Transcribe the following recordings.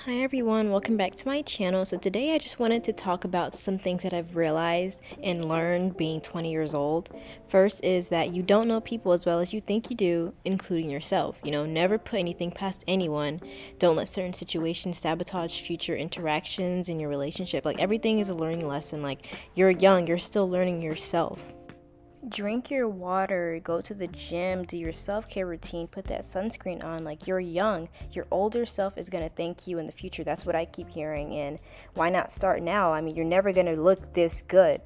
Hi everyone, welcome back to my channel. So today I just wanted to talk about some things that I've realized and learned being 20 years old. First is that you don't know people as well as you think you do, including yourself. Never put anything past anyone. Don't let certain situations sabotage future interactions in your relationship. Like, everything is a learning lesson. Like, you're young, you're still learning yourself. Drink your water, go to the gym, do your self-care routine, put that sunscreen on. Like, you're young. Your older self is going to thank you in the future. That's what I keep hearing. And why not start now? I mean, you're never going to look this good.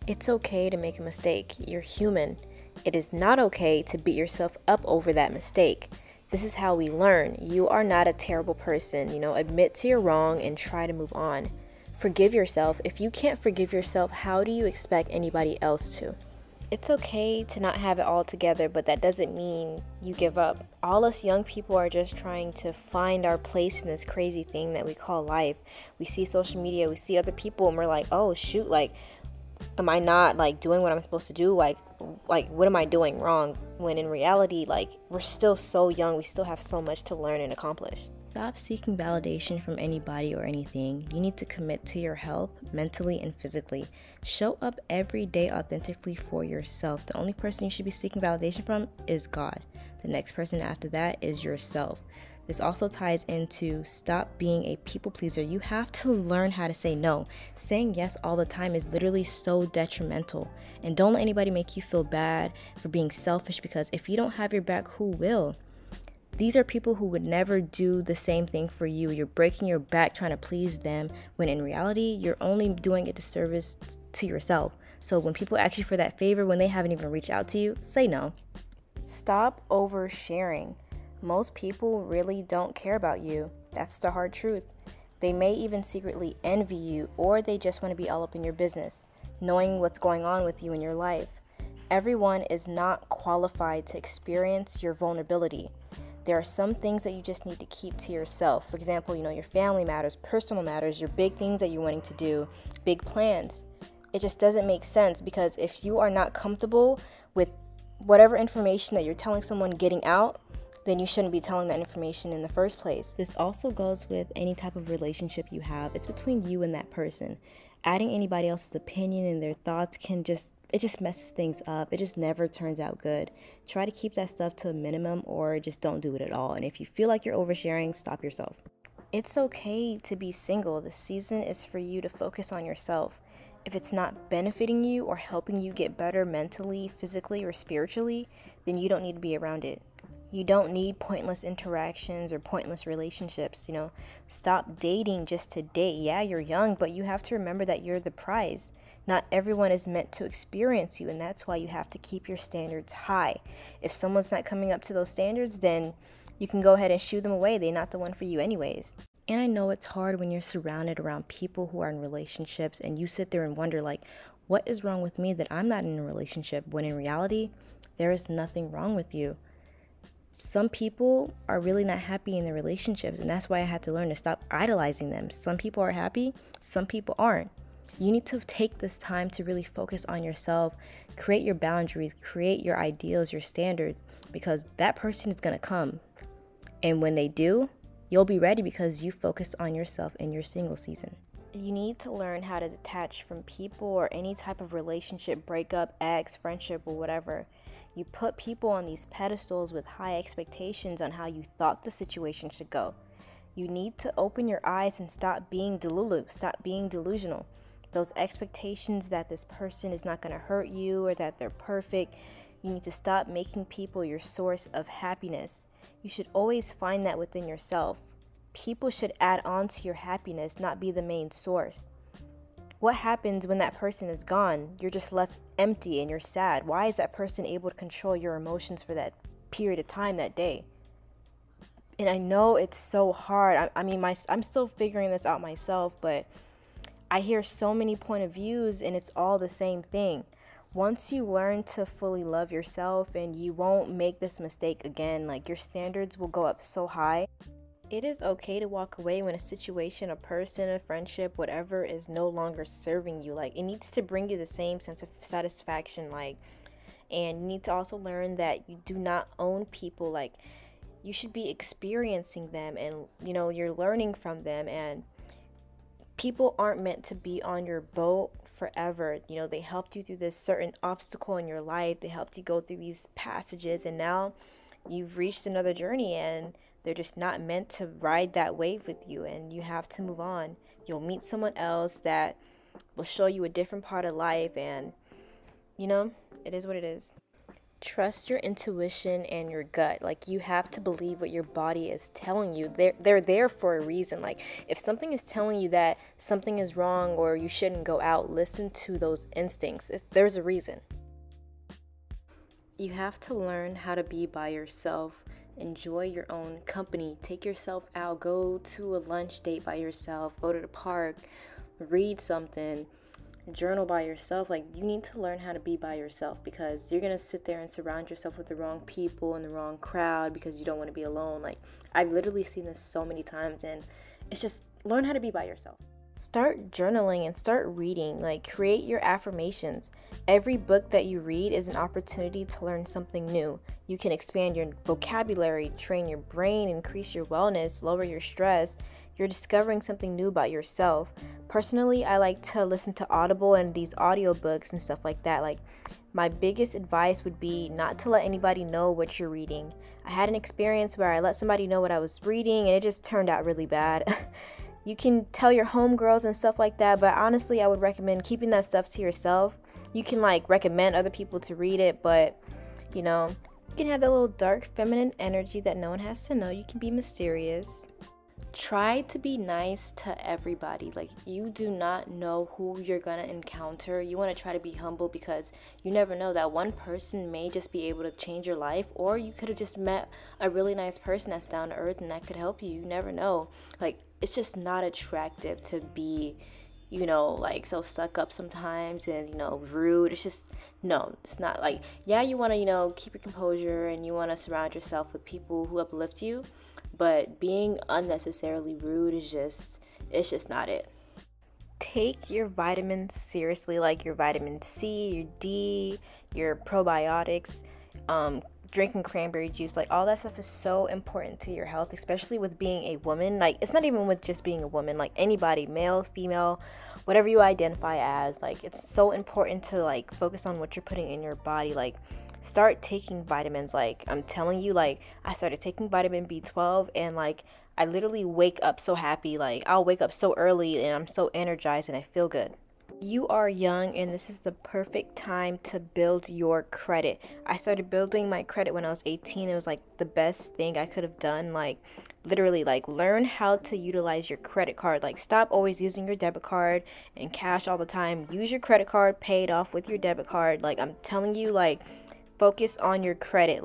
It's okay to make a mistake. You're human. It is not okay to beat yourself up over that mistake. This is how we learn. You are not a terrible person. Admit to your wrong and try to move on. Forgive yourself. If you can't forgive yourself, how do you expect anybody else to? It's okay to not have it all together, but that doesn't mean you give up. All us young people are just trying to find our place in this crazy thing that we call life. We see social media, we see other people, and we're like, oh shoot, like, am I not doing what I'm supposed to do? Like what am I doing wrong? When in reality, we're still so young, we still have so much to learn and accomplish. Stop seeking validation from anybody or anything. You need to commit to your health, mentally and physically. Show up every day authentically for yourself. The only person you should be seeking validation from is God. The next person after that is yourself. This also ties into stop being a people pleaser. You have to learn how to say no. Saying yes all the time is literally so detrimental. And don't let anybody make you feel bad for being selfish, because if you don't have your back, who will? These are people who would never do the same thing for you. You're breaking your back trying to please them, when in reality, you're only doing a disservice to yourself. So when people ask you for that favor, when they haven't even reached out to you, say no. Stop oversharing. Most people really don't care about you. That's the hard truth. They may even secretly envy you, or they just want to be all up in your business, knowing what's going on with you in your life. Everyone is not qualified to experience your vulnerability. There are some things that you just need to keep to yourself. For example, your family matters, personal matters, your big things that you're wanting to do, big plans. It just doesn't make sense, because if you are not comfortable with whatever information that you're telling someone getting out, then you shouldn't be telling that information in the first place. This also goes with any type of relationship you have. It's between you and that person. Adding anybody else's opinion and their thoughts it just messes things up. It just never turns out good. Try to keep that stuff to a minimum, or just don't do it at all. And if you feel like you're oversharing, stop yourself. It's okay to be single. The season is for you to focus on yourself. If it's not benefiting you or helping you get better mentally, physically, or spiritually, then you don't need to be around it. You don't need pointless interactions or pointless relationships. Stop dating just to date. Yeah, you're young, but you have to remember that you're the prize. Not everyone is meant to experience you, and that's why you have to keep your standards high. If someone's not coming up to those standards, then you can go ahead and shoo them away. They're not the one for you anyways. And I know it's hard when you're surrounded around people who are in relationships and you sit there and wonder, what is wrong with me that I'm not in a relationship? When in reality, there is nothing wrong with you. Some people are really not happy in their relationships, and that's why I had to learn to stop idolizing them. Some people are happy, some people aren't. You need to take this time to really focus on yourself, create your boundaries, create your ideals, your standards, because that person is going to come. And when they do, you'll be ready because you focused on yourself in your single season. You need to learn how to detach from people or any type of relationship, breakup, ex, friendship, or whatever. You put people on these pedestals with high expectations on how you thought the situation should go. You need to open your eyes and stop being delulu, stop being delusional. Those expectations that this person is not going to hurt you or that they're perfect, you need to stop making people your source of happiness. You should always find that within yourself. People should add on to your happiness, not be the main source. What happens when that person is gone? You're just left empty and you're sad. Why is that person able to control your emotions for that period of time, that day? And I know it's so hard. I'm still figuring this out myself, but I hear so many point of views and it's all the same thing. Once you learn to fully love yourself and you won't make this mistake again, your standards will go up so high. It is okay to walk away when a situation, a person, a friendship, whatever is no longer serving you. It needs to bring you the same sense of satisfaction. And you need to also learn that you do not own people. you should be experiencing them, and you're learning from them. And people aren't meant to be on your boat forever. They helped you through this certain obstacle in your life, they helped you go through these passages, and now you've reached another journey, and they're just not meant to ride that wave with you, and you have to move on. You'll meet someone else that will show you a different part of life, and it is what it is. Trust your intuition and your gut. Like, you have to believe what your body is telling you. They're there for a reason. Like, if something is telling you that something is wrong or you shouldn't go out, listen to those instincts. There's a reason. You have to learn how to be by yourself. Enjoy your own company. Take yourself out. Go to a lunch date by yourself. Go to the park. Read something. Journal by yourself. Like, you need to learn how to be by yourself, because you're gonna sit there and surround yourself with the wrong people and the wrong crowd because you don't want to be alone. Like, I've literally seen this so many times, and it's just learn how to be by yourself. Start journaling and start reading. Like, create your affirmations. Every book that you read is an opportunity to learn something new. You can expand your vocabulary, train your brain, increase your wellness, lower your stress. You're discovering something new about yourself. Personally, I like to listen to Audible and these audiobooks and stuff like that. Like, my biggest advice would be not to let anybody know what you're reading. I had an experience where I let somebody know what I was reading, and it just turned out really bad. You can tell your homegirls and stuff like that, but honestly, I would recommend keeping that stuff to yourself. You can recommend other people to read it, but you can have that little dark feminine energy that no one has to know. You can be mysterious. Try to be nice to everybody. Like, you do not know who you're gonna encounter. You want to try to be humble, because you never know, that one person may just be able to change your life, or you could have just met a really nice person that's down to earth and that could help you. You never know. Like, it's just not attractive to be so stuck up sometimes and rude. It's just, no, it's not. Like, yeah, you want to keep your composure, and you want to surround yourself with people who uplift you, but being unnecessarily rude is just not it. Take your vitamins seriously, like your vitamin C, your D, your probiotics, drinking cranberry juice. Like, all that stuff is so important to your health, especially with being a woman. Like, it's not even with just being a woman, like anybody, male, female, whatever you identify as. Like, it's so important to focus on what you're putting in your body. Like, start taking vitamins. Like, I'm telling you, I started taking vitamin B12, and I literally wake up so happy. Like, I'll wake up so early and I'm so energized and I feel good. You are young, and this is the perfect time to build your credit. I started building my credit when I was 18. It was the best thing I could have done. Literally, learn how to utilize your credit card. Stop always using your debit card and cash all the time. Use your credit card, pay it off with your debit card. I'm telling you, focus on your credit.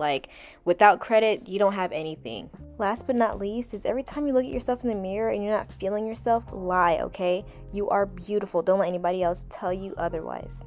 Without credit, you don't have anything. Last but not least is, every time you look at yourself in the mirror and you're not feeling yourself, lie, okay? You are beautiful. Don't let anybody else tell you otherwise.